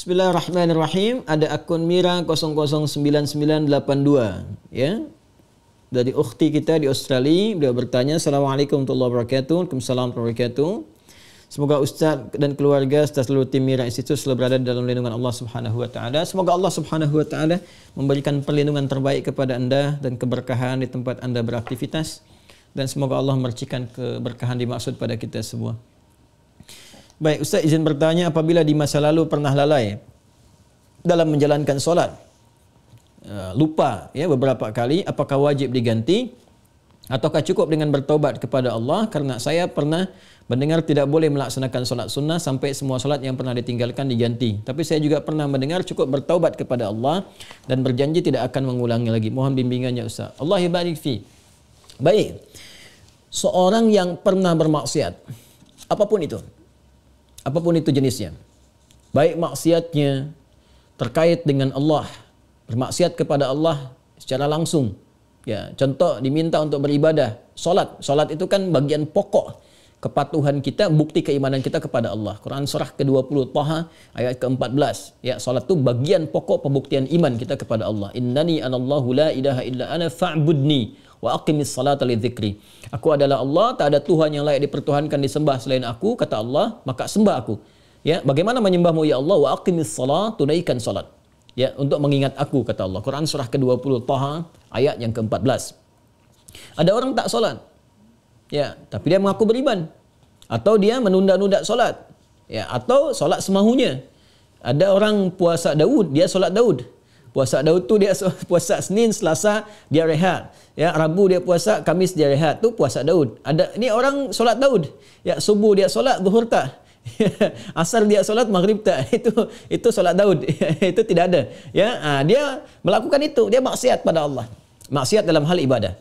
Bismillahirrahmanirrahim. Ada akun Mira 009982 ya. Dari ukhti kita di Australia, beliau bertanya, Assalamualaikum warahmatullahi wabarakatuh. Waalaikumsalam warahmatullahi wabarakatuh. Semoga Ustaz dan keluarga serta seluruh tim Mira Institute selalu berada dalam lindungan Allah Subhanahu wa taala. Semoga Allah Subhanahu wa taala memberikan perlindungan terbaik kepada Anda dan keberkahan di tempat Anda beraktivitas, dan semoga Allah memercikan keberkahan dimaksud pada kita semua. Baik, Ustaz izin bertanya, apabila di masa lalu pernah lalai dalam menjalankan solat, lupa ya beberapa kali, apakah wajib diganti ataukah cukup dengan bertaubat kepada Allah? Karena saya pernah mendengar tidak boleh melaksanakan solat sunnah sampai semua solat yang pernah ditinggalkan diganti. Tapi saya juga pernah mendengar cukup bertaubat kepada Allah dan berjanji tidak akan mengulangi lagi. Mohon bimbingannya Ustaz. Allah barik fi. Baik, seorang yang pernah bermaksiat, apapun itu jenisnya, baik maksiatnya terkait dengan Allah, bermaksiat kepada Allah secara langsung, ya, contoh diminta untuk beribadah, solat itu kan bagian pokok kepatuhan kita, bukti keimanan kita kepada Allah. Quran surah ke-20 Taha ayat ke-14, ya, solat itu bagian pokok pembuktian iman kita kepada Allah. Innani anallahu la ilaha illa ana fa'budni wa aqimis salata lidzikri. Aku adalah Allah, tak ada Tuhan yang layak dipertuhankan disembah selain aku, kata Allah, maka sembah aku. Ya, bagaimana menyembahmu ya Allah? Wa aqimis salat, tunaikan salat. Ya, untuk mengingat aku, kata Allah. Quran surah ke-20 Taha ayat yang ke-14. Ada orang tak solat, ya, tapi dia mengaku beriman, atau dia menunda-nunda solat, ya, atau solat semahunya. Ada orang puasa Daud, dia solat Daud. Puasa Daud tu dia puasa Senin, Selasa dia rehat. Ya, Rabu dia puasa, Kamis dia rehat. Tu puasa Daud. Ada ni orang solat Daud. Ya, subuh dia solat, zuhur tak. Asar dia solat, maghrib tak. Itu solat Daud. Itu tidak ada. Ya, dia melakukan itu, dia maksiat pada Allah. Maksiat dalam hal ibadah.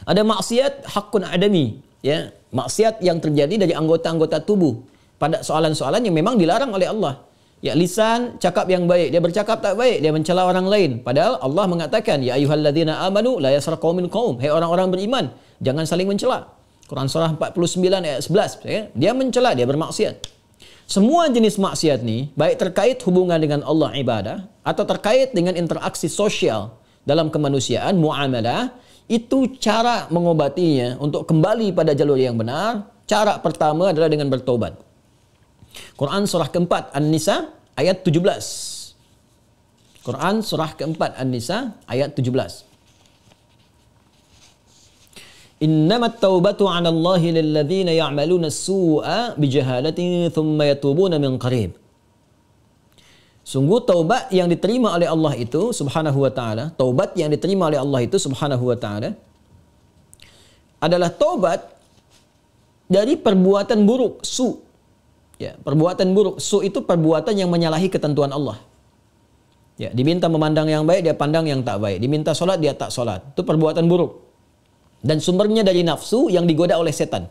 Ada maksiat hakun adami, ya, maksiat yang terjadi dari anggota-anggota tubuh pada soalan-soalan yang memang dilarang oleh Allah. Ya, lisan cakap yang baik, dia bercakap tak baik, dia mencela orang lain. Padahal Allah mengatakan, ya ayyuhalladzina amanu la yaskhar qaumin qaum. Hai orang-orang beriman, jangan saling mencela. Quran surah 49 ayat 11, ya. Dia mencela, dia bermaksiat. Semua jenis maksiat ni, baik terkait hubungan dengan Allah ibadah atau terkait dengan interaksi sosial dalam kemanusiaan, muamalah, itu cara mengobatinya untuk kembali pada jalur yang benar. Cara pertama adalah dengan bertobat. Quran surah keempat An-Nisa ayat 17. Quran surah keempat An-Nisa ayat 17. Innamat taubatu 'ala Allahi lilladzina ya'maluna as-su'a bijahalatin thumma yatubuna min qarib. Sungguh taubat yang diterima oleh Allah itu subhanahu wa ta'ala, taubat yang diterima oleh Allah itu subhanahu wa ta'ala adalah taubat dari perbuatan buruk, su. Ya, perbuatan buruk, su itu perbuatan yang menyalahi ketentuan Allah. Ya, diminta memandang yang baik, dia pandang yang tak baik. Diminta solat, dia tak solat. Itu perbuatan buruk. Dan sumbernya dari nafsu yang digoda oleh setan.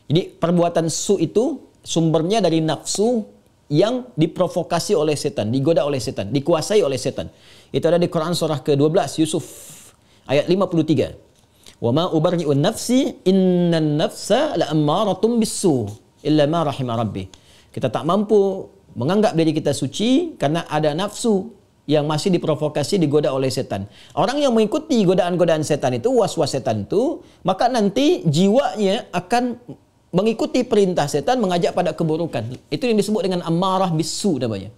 Jadi perbuatan su itu sumbernya dari nafsu yang diprovokasi oleh setan, digoda oleh setan, dikuasai oleh setan. Itu ada di Quran surah ke-12 Yusuf ayat 53. Wa ma ubarri'un nafsi innan nafsa la'ammaratun bis-su illa ma rahima rabbi. Kita tak mampu menganggap diri kita suci karena ada nafsu yang masih diprovokasi, digoda oleh setan. Orang yang mengikuti godaan-godaan setan itu, was-was setan itu, maka nanti jiwanya akan mengikuti perintah setan, mengajak pada keburukan. Itu yang disebut dengan ammarah bisu namanya.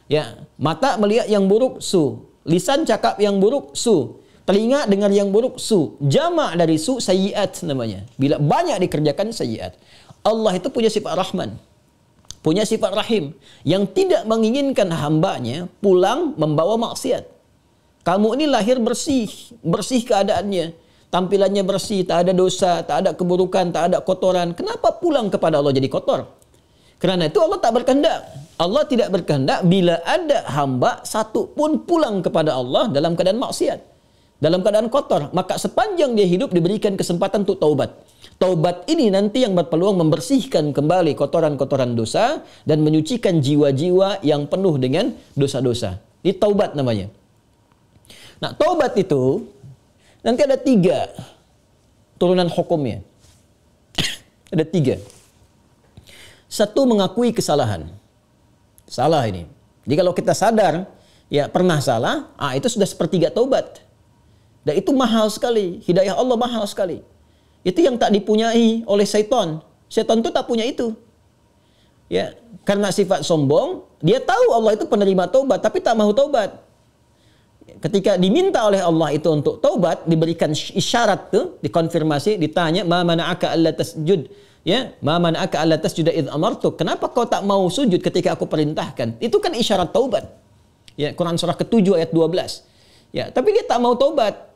Ya, mata melihat yang buruk, su. Lisan cakap yang buruk, su. Telinga dengar yang buruk, su. Jamak dari su, sayyiat namanya. Bila banyak dikerjakan sayyiat. Allah itu punya sifat Rahman, punya sifat Rahim, yang tidak menginginkan hambanya pulang membawa maksiat. Kamu ini lahir bersih, bersih keadaannya, tampilannya bersih, tak ada dosa, tak ada keburukan, tak ada kotoran. Kenapa pulang kepada Allah jadi kotor? Kerana itu Allah tak berkehendak. Allah tidak berkehendak bila ada hamba satu pun pulang kepada Allah dalam keadaan maksiat, dalam keadaan kotor. Maka sepanjang dia hidup diberikan kesempatan untuk taubat. Taubat ini nanti yang berpeluang membersihkan kembali kotoran-kotoran dosa dan menyucikan jiwa-jiwa yang penuh dengan dosa-dosa. Ini taubat namanya. Nah, taubat itu nanti ada 3 turunan hukumnya. Ada 3. 1, mengakui kesalahan. Salah ini. Jadi kalau kita sadar ya pernah salah, itu sudah sepertiga taubat. Dan itu mahal sekali, hidayah Allah mahal sekali. Itu yang tak dipunyai oleh syaitan. Syaitan itu tak punya itu. Ya, karena sifat sombong, dia tahu Allah itu penerima taubat tapi tak mau taubat. Ketika diminta oleh Allah itu untuk taubat, diberikan isyarat tuh, dikonfirmasi, ditanya, "Ma mana'aka alla tasjud?" Ya, "Ma mana'aka alla tasjuda idz amartuk?" Kenapa kau tak mau sujud ketika aku perintahkan? Itu kan isyarat taubat. Ya, Quran surah ke-7 ayat 12. Ya, tapi dia tak mau taubat.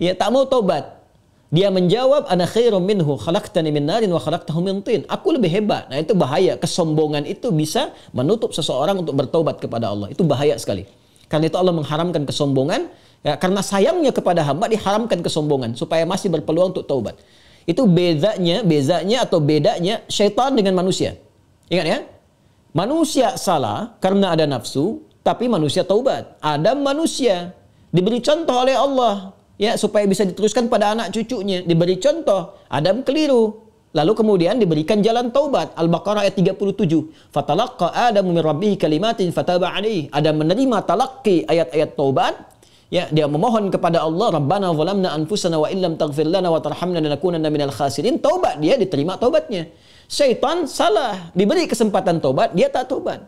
Ya, tak mau taubat. Dia menjawab, "Ana khairum minhu, khalaqtani min narin wa khalaqtahu min tin." Aku lebih hebat. Nah, itu bahaya. Kesombongan itu bisa menutup seseorang untuk bertaubat kepada Allah. Itu bahaya sekali. Karena itu Allah mengharamkan kesombongan. Ya, karena sayangnya kepada hamba diharamkan kesombongan supaya masih berpeluang untuk taubat. Itu bezanya syaitan dengan manusia. Ingat ya? Manusia salah karena ada nafsu, tapi manusia taubat. Adam manusia diberi contoh oleh Allah ya supaya bisa diteruskan pada anak cucunya. Diberi contoh, Adam keliru. Lalu kemudian diberikan jalan taubat. Al-Baqarah ayat 37. Fatalaqqa Adamu min rabbih kalimatin fataba alaihi. Adam menerima talaqi ayat-ayat taubat. Ya, dia memohon kepada Allah, Rabbana zalamna anfusana wa illam taghfir lana wa tarhamna lanakunanna minal khasirin. Taubat, dia diterima taubatnya. Syaitan salah, diberi kesempatan taubat, dia tak taubat.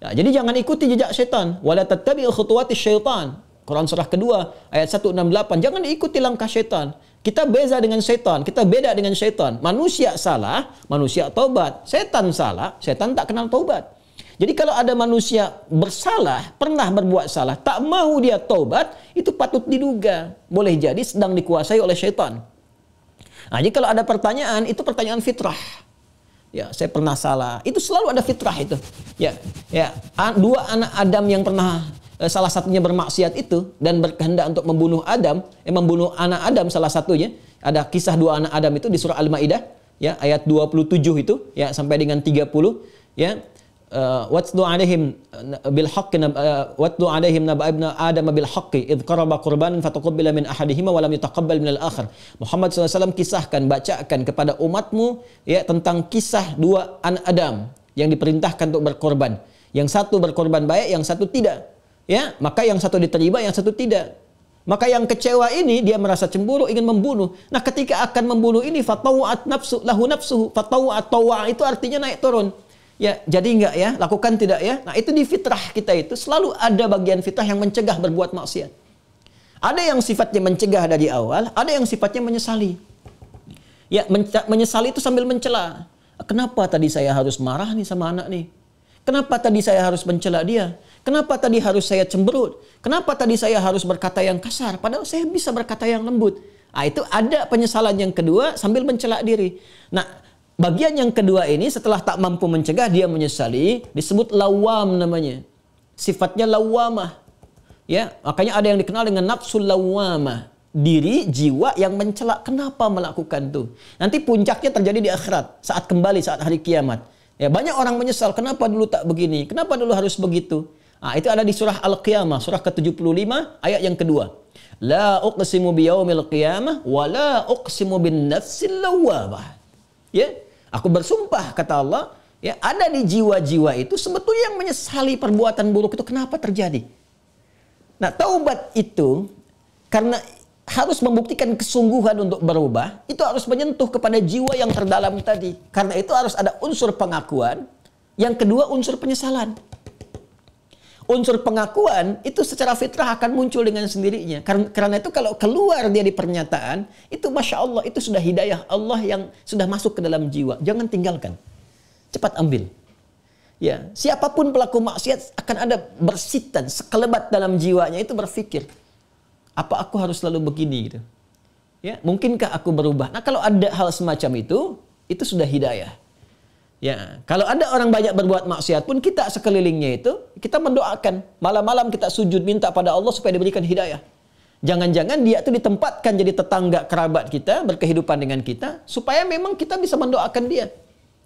Ya, jadi jangan ikuti jejak syaitan. Wala tattabi'u khutuwatis syaitan. Quran surah kedua ayat 168. Jangan diikuti langkah syaitan. Kita beza dengan syaitan, kita beda dengan syaitan. Manusia salah, manusia taubat. Setan salah, setan tak kenal taubat. Jadi kalau ada manusia bersalah, pernah berbuat salah, tak mau dia taubat, itu patut diduga. Boleh jadi sedang dikuasai oleh syaitan. Nah, jadi kalau ada pertanyaan, itu pertanyaan fitrah. Ya, saya pernah salah. Itu selalu ada fitrah itu. Ya, dua anak Adam yang pernah salah satunya bermaksiat itu dan berkehendak untuk membunuh membunuh anak Adam salah satunya. Ada kisah dua anak Adam itu di surah Al-Maidah ya ayat 27 itu ya sampai dengan 30 ya. Watlu alaihim bil haqqi watlu alaihim naba ibna adam bil haqqi id qaraba qurbanan fataqabbala min ahadihima wa lam yutaqabbal min al-akhar. Muhammad SAW kisahkan, bacakan kepada umatmu ya tentang kisah dua anak Adam yang diperintahkan untuk berkorban. Yang satu berkorban baik, yang satu tidak. Ya, maka yang satu diterima, yang satu tidak. Maka yang kecewa ini dia merasa cemburu, ingin membunuh. Nah, ketika akan membunuh ini fatawat nafsu lahu nafsuhu, fatawat tawa itu artinya naik turun. Ya, jadi enggak ya, lakukan tidak ya. Nah, itu di fitrah kita itu selalu ada bagian fitrah yang mencegah berbuat maksiat. Ada yang sifatnya mencegah dari awal, ada yang sifatnya menyesali. Ya, menyesali itu sambil mencela. Kenapa tadi saya harus marah nih sama anak nih? Kenapa tadi saya harus mencela dia? Kenapa tadi harus saya cemberut? Kenapa tadi saya harus berkata yang kasar? Padahal saya bisa berkata yang lembut. Nah, itu ada penyesalan yang kedua sambil mencela diri. Nah, bagian yang kedua ini setelah tak mampu mencegah, dia menyesali, disebut lawam namanya. Sifatnya lawamah. Ya, makanya ada yang dikenal dengan nafsul lawamah. Diri, jiwa yang mencela. Kenapa melakukan itu? Nanti puncaknya terjadi di akhirat. Saat kembali, saat hari kiamat. Ya, banyak orang menyesal, kenapa dulu tak begini? Kenapa dulu harus begitu? Nah, itu ada di surah Al-Qiyamah, surah ke-75, ayat yang kedua. La uqsimu biyaumil qiyamah, wa la uqsimu bin nafsil lawwamah. Ya, aku bersumpah, kata Allah, ya, ada di jiwa-jiwa itu sebetulnya yang menyesali perbuatan buruk itu kenapa terjadi. Nah, taubat itu, karena harus membuktikan kesungguhan untuk berubah, itu harus menyentuh kepada jiwa yang terdalam tadi. Karena itu harus ada unsur pengakuan, yang kedua unsur penyesalan. Unsur pengakuan itu secara fitrah akan muncul dengan sendirinya. Karena itu kalau keluar dia di pernyataan, itu Masya Allah, itu sudah hidayah Allah yang sudah masuk ke dalam jiwa. Jangan tinggalkan. Cepat ambil. Ya, siapapun pelaku maksiat akan ada bersitan, sekelebat dalam jiwanya itu berpikir, apa aku harus selalu begini gitu? Ya, mungkinkah aku berubah? Nah, kalau ada hal semacam itu sudah hidayah. Ya, kalau ada orang banyak berbuat maksiat pun kita sekelilingnya itu kita mendoakan, malam-malam kita sujud minta pada Allah supaya diberikan hidayah. Jangan-jangan dia itu ditempatkan jadi tetangga kerabat kita, berkehidupan dengan kita supaya memang kita bisa mendoakan dia.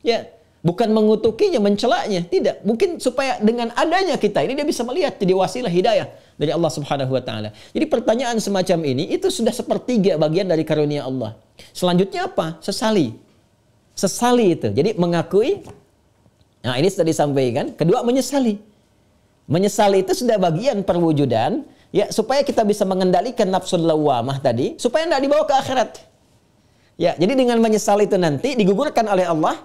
Ya, bukan mengutukinya, mencelaknya, tidak. Mungkin supaya dengan adanya kita ini dia bisa melihat jadi wasilah hidayah dari Allah Subhanahu wa taala. Jadi pertanyaan semacam ini itu sudah sepertiga bagian dari karunia Allah. Selanjutnya apa? Sesali. Sesali itu. Jadi mengakui. Nah, ini sudah disampaikan. Kedua, menyesali. Menyesal itu sudah bagian perwujudan, ya, supaya kita bisa mengendalikan nafsul lawamah tadi, supaya tidak dibawa ke akhirat. Ya, jadi dengan menyesal itu nanti digugurkan oleh Allah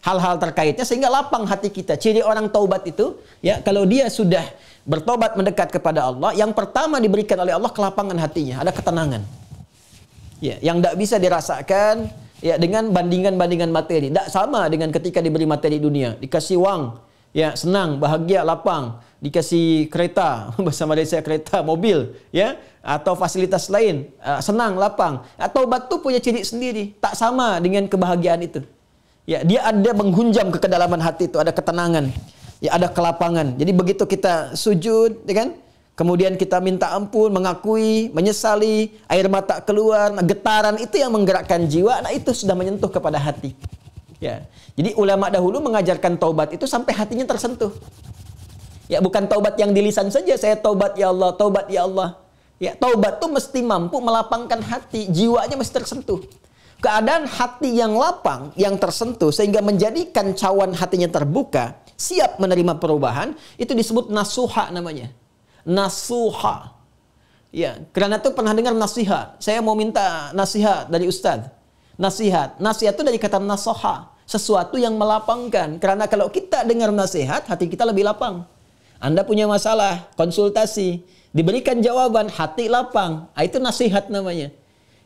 hal-hal terkaitnya sehingga lapang hati kita. Ciri orang taubat itu, ya, kalau dia sudah bertobat mendekat kepada Allah, yang pertama diberikan oleh Allah kelapangan hatinya, ada ketenangan. Ya, yang tidak bisa dirasakan, ya, dengan bandingan-bandingan materi. Tidak sama dengan ketika diberi materi dunia, dikasih uang, ya, senang, bahagia, lapang, dikasih kereta, bahasa Malaysia kereta, mobil, ya, atau fasilitas lain, senang, lapang. Taubat itu punya ciri sendiri, tak sama dengan kebahagiaan itu. Ya, dia ada menghunjam ke kedalaman hati itu, ada ketenangan, ya, ada kelapangan. Jadi begitu kita sujud, ya kan? Kemudian kita minta ampun, mengakui, menyesali, air mata keluar, getaran itu yang menggerakkan jiwa. Nah, itu sudah menyentuh kepada hati. Ya. Jadi ulama dahulu mengajarkan taubat itu sampai hatinya tersentuh. Ya, bukan taubat yang di lisan saja, saya taubat ya Allah, taubat ya Allah. Ya, taubat itu mesti mampu melapangkan hati, jiwanya mesti tersentuh. Keadaan hati yang lapang, yang tersentuh sehingga menjadikan cawan hatinya terbuka, siap menerima perubahan, itu disebut nasuha namanya. Nasuha. Ya, karena itu pernah dengar nasihat. Saya mau minta nasihat dari Ustadz. Nasihat. Nasihat itu dari kata nasoha. Sesuatu yang melapangkan. Karena kalau kita dengar nasihat, hati kita lebih lapang. Anda punya masalah, konsultasi, diberikan jawaban, hati lapang. Itu nasihat namanya.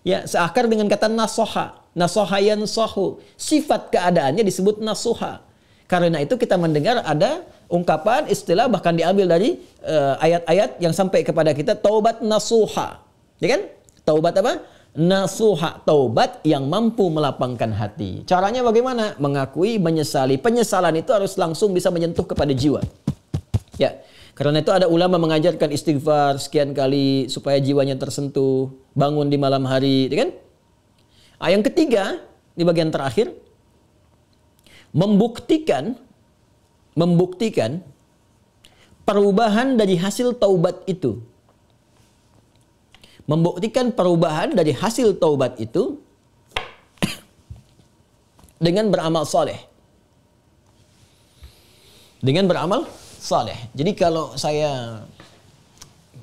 Ya, seakar dengan kata nasoha. Nasoha yansohu. Sifat keadaannya disebut nasuha. Karena itu kita mendengar ada ungkapan, istilah bahkan diambil dari ayat-ayat yang sampai kepada kita, taubat nasuha. Ya kan? Taubat apa? Nasuha. Taubat yang mampu melapangkan hati. Caranya bagaimana? Mengakui, menyesali. Penyesalan itu harus langsung bisa menyentuh kepada jiwa. Ya. Karena itu ada ulama mengajarkan istighfar sekian kali supaya jiwanya tersentuh, bangun di malam hari, ya kan? Yang ketiga, di bagian terakhir, membuktikan perubahan dari hasil taubat itu. Membuktikan perubahan dari hasil taubat itu dengan beramal soleh. Dengan beramal soleh. Jadi kalau saya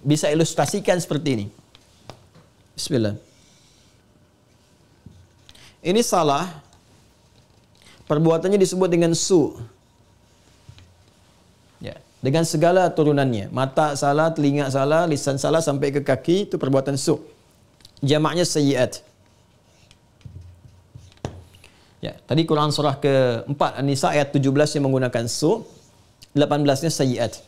bisa ilustrasikan seperti ini. Bismillah. Ini salah. Perbuatannya disebut dengan su. Ya, dengan segala turunannya. Mata salah, telinga salah, lisan salah sampai ke kaki, itu perbuatan su. Jamaknya sayyiat. Ya, tadi Quran surah ke-4 An-Nisa ayat 17 yang menggunakan su, 18-nya sayyiat.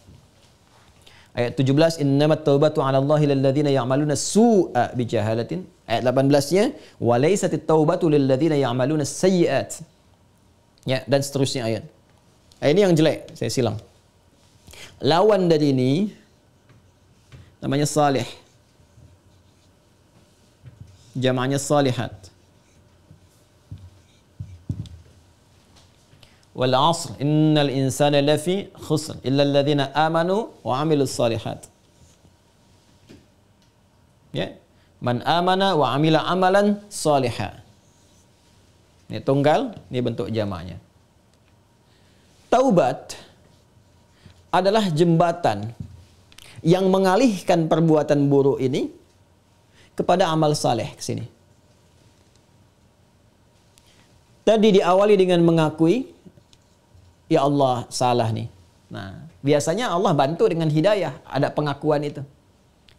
Ayat 17, innamat taubatu 'ala Allahi lil ladzina ya'maluna su'a bijahalatin. Ayat 18-nya, wa laysatit taubatu lil ladzina ya'maluna sayyiat. Ya, dan seterusnya ayat. Ini yang jelek, saya silang. Lawan dari ini namanya salih. Jamaknya salihat. Wal 'asr innal insana lafi khusr illa alladhina amanu wa 'amilus salihat. Ya, man amana wa 'amila amalan salihah. Ini tunggal, ini bentuk jamaknya. Taubat adalah jembatan yang mengalihkan perbuatan buruk ini kepada amal saleh ke sini. Tadi diawali dengan mengakui, ya Allah salah nih. Nah, biasanya Allah bantu dengan hidayah, ada pengakuan itu.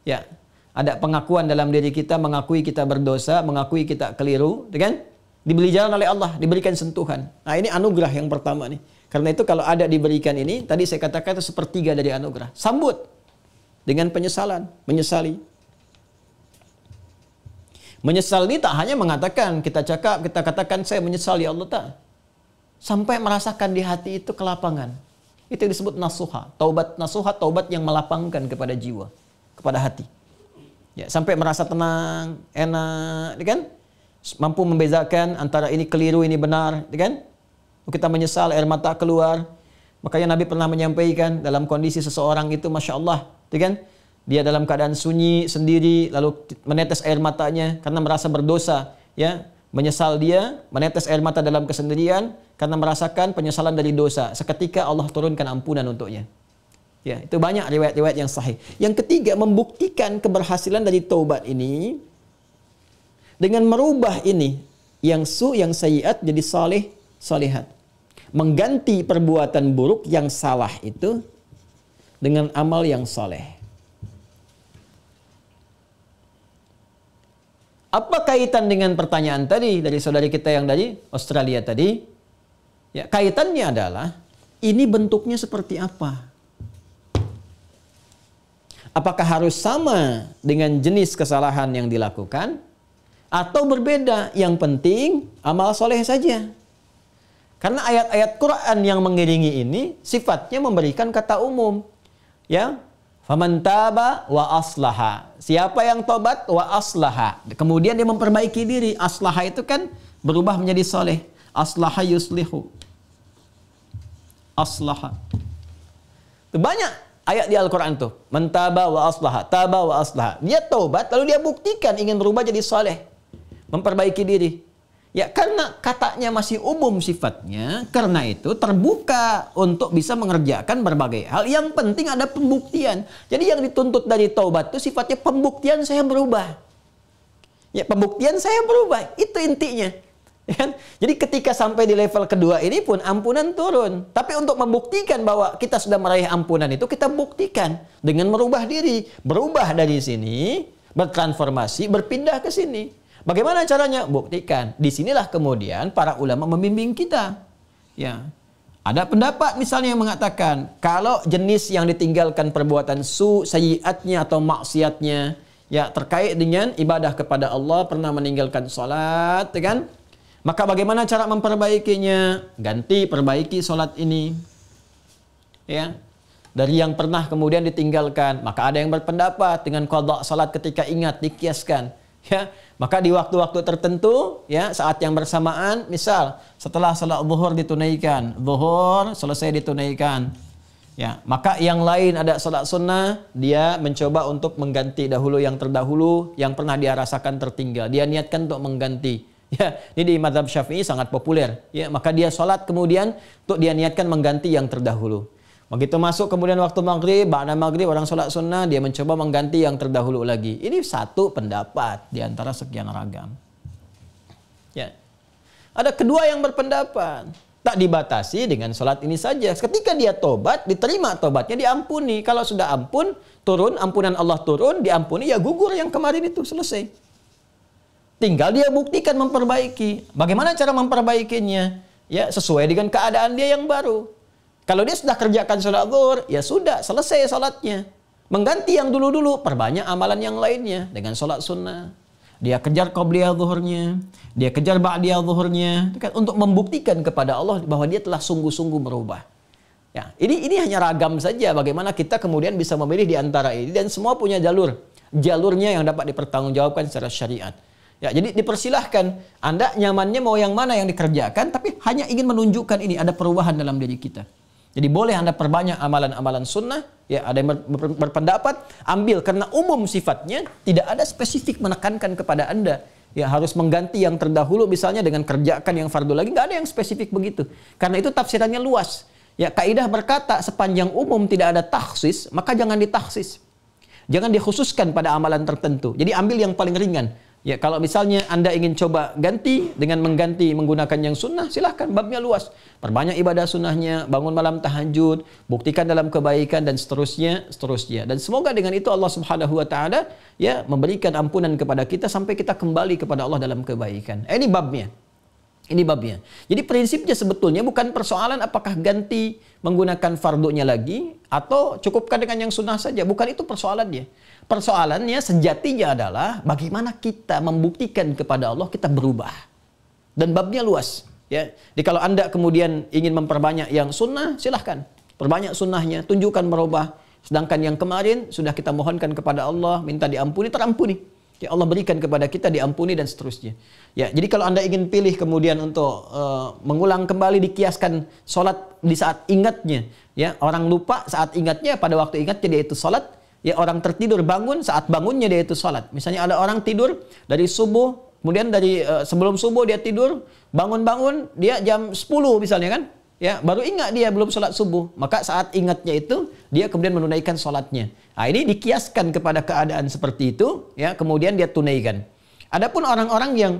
Ya, ada pengakuan dalam diri kita, mengakui kita berdosa, mengakui kita keliru, kan? Diberi jalan oleh Allah, diberikan sentuhan. Nah, ini anugerah yang pertama nih. Karena itu kalau ada diberikan ini, tadi saya katakan itu sepertiga dari anugerah. Sambut dengan penyesalan, menyesali. Menyesal ini tak hanya mengatakan, kita cakap, kita katakan saya menyesal ya Allah, tak. Sampai merasakan di hati itu kelapangan. Itu yang disebut nasuha. Taubat nasuha, taubat yang melapangkan kepada jiwa, kepada hati. Ya, sampai merasa tenang, enak, kan? Mampu membezakan antara ini keliru, ini benar, kan? Kita menyesal, air mata keluar. Makanya Nabi pernah menyampaikan dalam kondisi seseorang itu, Masya Allah, kan? Dia dalam keadaan sunyi sendiri, lalu menetes air matanya karena merasa berdosa, ya. Menyesal dia, menetes air mata dalam kesendirian karena merasakan penyesalan dari dosa. Seketika Allah turunkan ampunan untuknya. Ya, itu banyak riwayat-riwayat yang sahih. Yang ketiga, membuktikan keberhasilan dari taubat ini dengan merubah ini yang yang sayyiat jadi saleh, salihat. Mengganti perbuatan buruk yang salah itu dengan amal yang saleh. Apa kaitan dengan pertanyaan tadi dari saudari kita yang dari Australia tadi? Ya, kaitannya adalah ini bentuknya seperti apa? Apakah harus sama dengan jenis kesalahan yang dilakukan? Atau berbeda? Yang penting amal soleh saja. Karena ayat-ayat Quran yang mengiringi ini sifatnya memberikan kata umum. Ya, faman taba wa aslaha. Siapa yang tobat wa aslaha. Kemudian dia memperbaiki diri. Aslaha itu kan berubah menjadi soleh. Aslaha yuslihu. Aslaha. Itu banyak ayat di Al-Quran tuh. Mentaba wa aslaha. Taba wa aslaha. Dia taubat lalu dia buktikan ingin berubah jadi soleh. Memperbaiki diri. Ya, karena katanya masih umum sifatnya, karena itu terbuka untuk bisa mengerjakan berbagai hal. Yang penting ada pembuktian. Jadi yang dituntut dari taubat itu sifatnya pembuktian saya berubah. Ya, pembuktian saya berubah. Itu intinya. Ya kan? Jadi ketika sampai di level kedua ini pun ampunan turun. Tapi untuk membuktikan bahwa kita sudah meraih ampunan itu, kita buktikan dengan merubah diri. Berubah dari sini, bertransformasi, berpindah ke sini. Bagaimana caranya? Buktikan. Disinilah kemudian para ulama membimbing kita. Ya, ada pendapat misalnya yang mengatakan kalau jenis yang ditinggalkan perbuatan sayyiatnya atau maksiatnya ya terkait dengan ibadah kepada Allah, pernah meninggalkan salat, ya kan? Maka bagaimana cara memperbaikinya? Ganti, perbaiki salat ini. Ya. Dari yang pernah kemudian ditinggalkan, maka ada yang berpendapat dengan qadha salat ketika ingat dikiaskan. Ya, maka di waktu-waktu tertentu, ya saat yang bersamaan, misal setelah salat zuhur ditunaikan, zuhur selesai ditunaikan, ya maka yang lain ada salat sunnah, dia mencoba untuk mengganti dahulu yang terdahulu, yang pernah dia rasakan tertinggal, dia niatkan untuk mengganti. Ya, ini di mazhab Syafi'i sangat populer. Ya, maka dia salat kemudian untuk dia niatkan mengganti yang terdahulu. Begitu masuk kemudian waktu maghrib, ba'da maghrib orang sholat sunnah, dia mencoba mengganti yang terdahulu lagi. Ini satu pendapat di antara sekian ragam. Ya. Ada kedua yang berpendapat, tak dibatasi dengan sholat ini saja. Ketika dia tobat, diterima tobatnya, diampuni. Kalau sudah ampun, turun, ampunan Allah turun, diampuni, ya gugur yang kemarin itu, selesai. Tinggal dia buktikan memperbaiki. Bagaimana cara memperbaikinya? Ya, sesuai dengan keadaan dia yang baru. Kalau dia sudah kerjakan sholat zuhur, ya sudah, selesai sholatnya. Mengganti yang dulu-dulu, perbanyak amalan yang lainnya dengan sholat sunnah. Dia kejar qabliyah zuhurnya, dia kejar ba'diyah zuhurnya, untuk membuktikan kepada Allah bahwa dia telah sungguh-sungguh berubah. Ya, ini hanya ragam saja bagaimana kita kemudian bisa memilih di antara ini, dan semua punya jalurnya yang dapat dipertanggungjawabkan secara syariat. Ya, jadi dipersilahkan Anda nyamannya mau yang mana yang dikerjakan, tapi hanya ingin menunjukkan ini ada perubahan dalam diri kita. Jadi boleh Anda perbanyak amalan-amalan sunnah, ya ada yang berpendapat, ambil karena umum sifatnya, tidak ada spesifik menekankan kepada Anda. Ya harus mengganti yang terdahulu misalnya dengan kerjakan yang fardu lagi, nggak ada yang spesifik begitu. Karena itu tafsirannya luas. Ya kaidah berkata sepanjang umum tidak ada takhsis, maka jangan ditakhsis. Jangan dikhususkan pada amalan tertentu. Jadi ambil yang paling ringan. Ya kalau misalnya Anda ingin coba ganti dengan mengganti menggunakan yang sunnah, silahkan, babnya luas. Perbanyak ibadah sunnahnya, bangun malam tahajud, buktikan dalam kebaikan dan seterusnya. Dan semoga dengan itu Allah Subhanahu wa taala ya memberikan ampunan kepada kita sampai kita kembali kepada Allah dalam kebaikan. Ini babnya. Jadi prinsipnya sebetulnya bukan persoalan apakah ganti menggunakan fardunya lagi atau cukupkan dengan yang sunnah saja. Bukan itu persoalannya. Persoalannya sejatinya adalah bagaimana kita membuktikan kepada Allah kita berubah. Dan babnya luas. Ya. Jadi kalau Anda kemudian ingin memperbanyak yang sunnah, silahkan. Perbanyak sunnahnya, tunjukkan merubah. Sedangkan yang kemarin sudah kita mohonkan kepada Allah, minta diampuni, terampuni. Ya Allah berikan kepada kita diampuni dan seterusnya. Ya, jadi kalau Anda ingin pilih kemudian untuk mengulang kembali dikiaskan sholat di saat ingatnya. Ya, orang lupa saat ingatnya, pada waktu ingatnya dia itu sholat. Ya orang tertidur bangun saat bangunnya dia itu sholat. Misalnya ada orang tidur dari subuh, kemudian dari sebelum subuh dia tidur, bangun-bangun dia jam 10 misalnya kan. Ya, baru ingat dia belum sholat subuh. Maka saat ingatnya itu, dia kemudian menunaikan sholatnya. Nah, ini dikiaskan kepada keadaan seperti itu, ya, kemudian dia tunaikan. Adapun orang-orang yang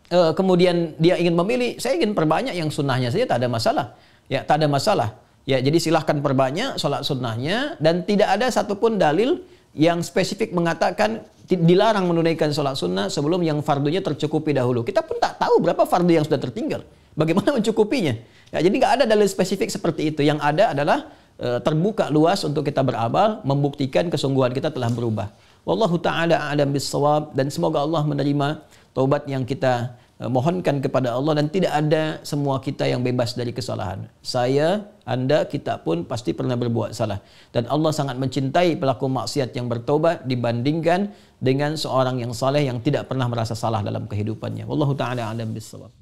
kemudian dia ingin memilih, saya ingin perbanyak yang sunnahnya saja, tak ada masalah. Ya, tak ada masalah. Ya, jadi silahkan perbanyak sholat sunnahnya, dan tidak ada satupun dalil yang spesifik mengatakan dilarang menunaikan sholat sunnah sebelum yang fardunya tercukupi dahulu. Kita pun tak tahu berapa fardu yang sudah tertinggal. Bagaimana mencukupinya? Ya, jadi nggak ada dalil spesifik seperti itu. Yang ada adalah terbuka luas untuk kita beramal, membuktikan kesungguhan kita telah berubah. Wallahu ta'ala a'lam bis-shawab, dan semoga Allah menerima taubat yang kita mohonkan kepada Allah, dan tidak ada semua kita yang bebas dari kesalahan. Saya, Anda, kita pun pasti pernah berbuat salah. Dan Allah sangat mencintai pelaku maksiat yang bertobat dibandingkan dengan seorang yang saleh yang tidak pernah merasa salah dalam kehidupannya. Wallahu ta'ala a'lam bis-shawab.